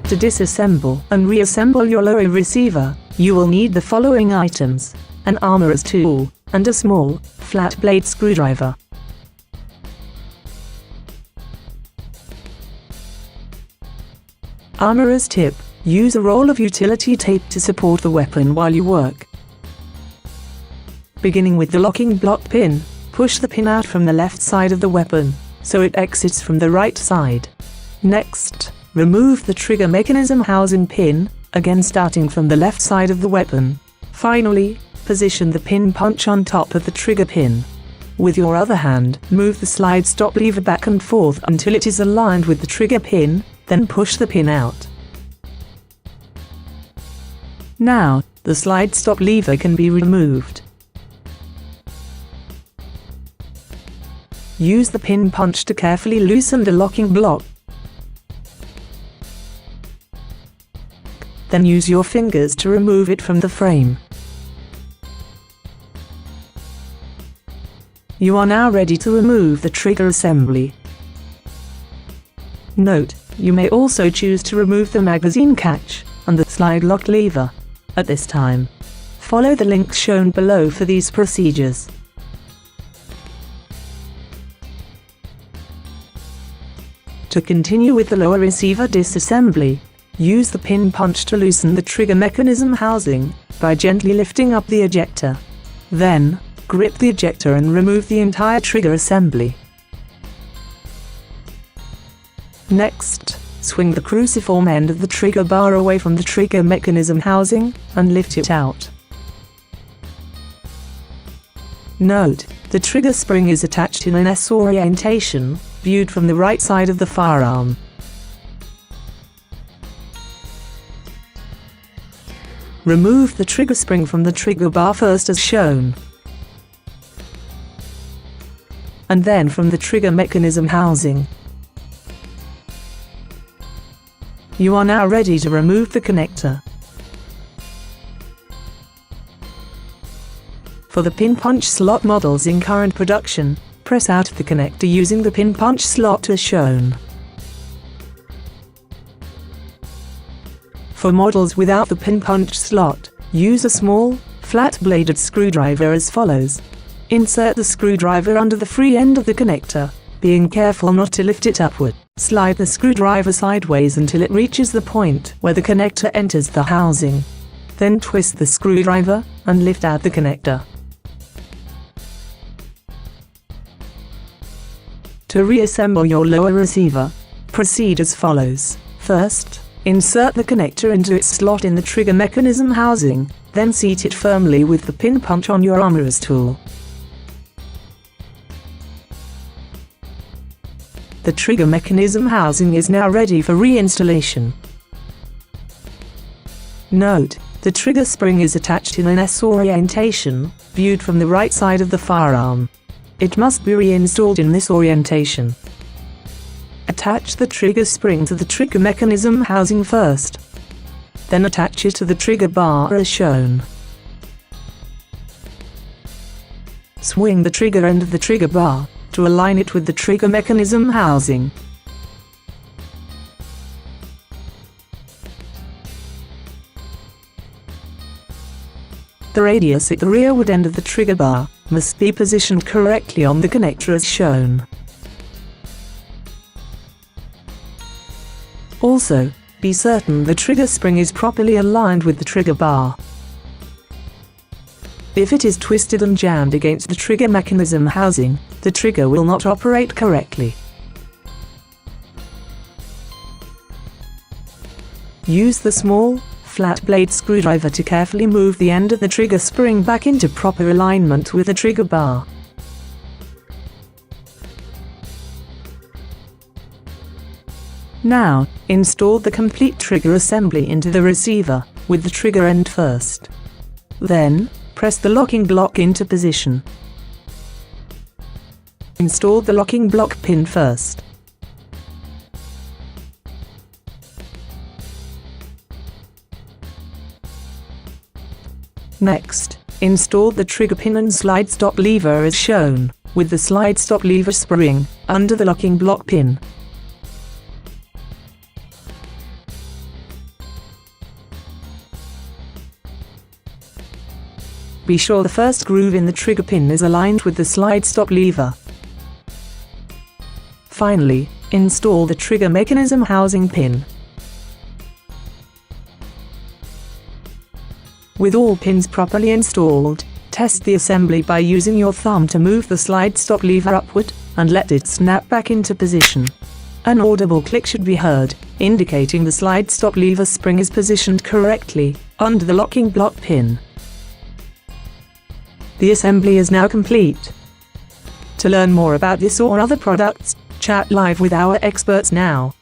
To disassemble and reassemble your Lauro receiver, you will need the following items: an armorer's tool, and a small, flat blade screwdriver. Armorer's tip: use a roll of utility tape to support the weapon while you work. Beginning with the locking block pin, push the pin out from the left side of the weapon, so it exits from the right side. Next, remove the trigger mechanism housing pin, again starting from the left side of the weapon. Finally, position the pin punch on top of the trigger pin. With your other hand, move the slide stop lever back and forth until it is aligned with the trigger pin, then push the pin out. Now, the slide stop lever can be removed. Use the pin punch to carefully loosen the locking block. Then use your fingers to remove it from the frame. You are now ready to remove the trigger assembly. Note, you may also choose to remove the magazine catch and the slide lock lever. At this time, follow the links shown below for these procedures. To continue with the Lauro receiver disassembly, use the pin punch to loosen the trigger mechanism housing by gently lifting up the ejector. Then, grip the ejector and remove the entire trigger assembly. Next, swing the cruciform end of the trigger bar away from the trigger mechanism housing and lift it out. Note, the trigger spring is attached in an S orientation, viewed from the right side of the firearm. Remove the trigger spring from the trigger bar first as shown, and then from the trigger mechanism housing. You are now ready to remove the connector. For the pin punch slot models in current production, press out the connector using the pin punch slot as shown. For models without the pin punch slot, use a small, flat-bladed screwdriver as follows. Insert the screwdriver under the free end of the connector, being careful not to lift it upward. Slide the screwdriver sideways until it reaches the point where the connector enters the housing. Then twist the screwdriver and lift out the connector. To reassemble your Lauro receiver, proceed as follows. First, insert the connector into its slot in the trigger mechanism housing, then seat it firmly with the pin punch on your armorer's tool. The trigger mechanism housing is now ready for reinstallation. Note, the trigger spring is attached in an S orientation, viewed from the right side of the firearm. It must be reinstalled in this orientation. Attach the trigger spring to the trigger mechanism housing first. Then attach it to the trigger bar as shown. Swing the trigger end of the trigger bar to align it with the trigger mechanism housing. The radius at the rearward end of the trigger bar must be positioned correctly on the connector as shown. Also, be certain the trigger spring is properly aligned with the trigger bar. If it is twisted and jammed against the trigger mechanism housing, the trigger will not operate correctly. Use the small, flat blade screwdriver to carefully move the end of the trigger spring back into proper alignment with the trigger bar. Now, install the complete trigger assembly into the receiver, with the trigger end first. Then, press the locking block into position. Install the locking block pin first. Next, install the trigger pin and slide stop lever as shown, with the slide stop lever spring under the locking block pin. Be sure the first groove in the trigger pin is aligned with the slide stop lever. Finally, install the trigger mechanism housing pin. With all pins properly installed, test the assembly by using your thumb to move the slide stop lever upward, and let it snap back into position. An audible click should be heard, indicating the slide stop lever spring is positioned correctly, under the locking block pin. The assembly is now complete. To learn more about this or other products, chat live with our experts now.